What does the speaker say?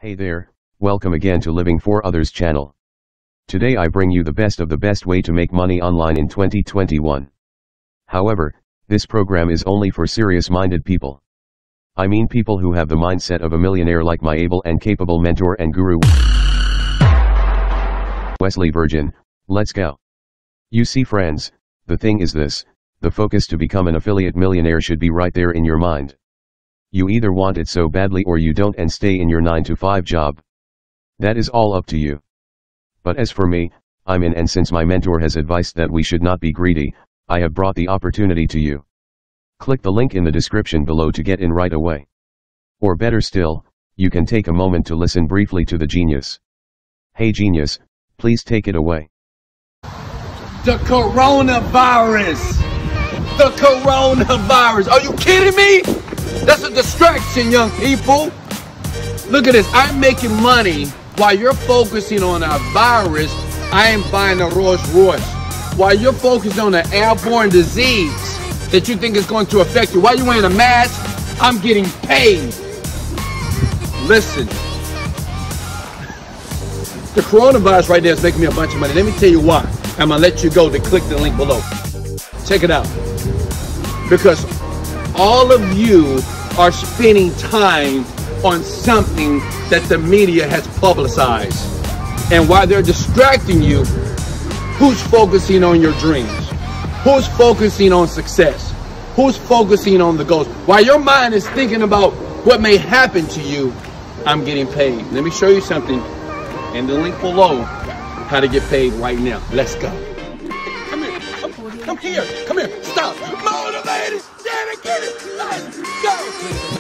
Hey there, welcome again to Living for Others channel. Today I bring you the best of the best way to make money online in 2021. However, this program is only for serious-minded people. I mean people who have the mindset of a millionaire like my able and capable mentor and guru, Wesley Virgin. Let's go. You see friends, the thing is this, the focus to become an affiliate millionaire should be right there in your mind. You either want it so badly or you don't and stay in your 9-to-5 job. That is all up to you. But as for me, I'm in, and since my mentor has advised that we should not be greedy, I have brought the opportunity to you. Click the link in the description below to get in right away. Or better still, you can take a moment to listen briefly to the genius. Hey genius, please take it away. The coronavirus! The coronavirus! Are you kidding me? That's a distraction, young people. Look at this. I'm making money while you're focusing on a virus. I am buying a Rolls Royce. While you're focused on an airborne disease that you think is going to affect you, while you're wearing a mask, I'm getting paid. Listen. The coronavirus right there is making me a bunch of money. Let me tell you why. I'm going to let you go to click the link below. Check it out. Because all of you are spending time on something that the media has publicized. And while they're distracting you, who's focusing on your dreams? Who's focusing on success? Who's focusing on the goals? While your mind is thinking about what may happen to you, I'm getting paid. Let me show you something in the link below, how to get paid right now. Let's go. Come here, come here, come here, stop. Motivated, damn it, get it, let's go.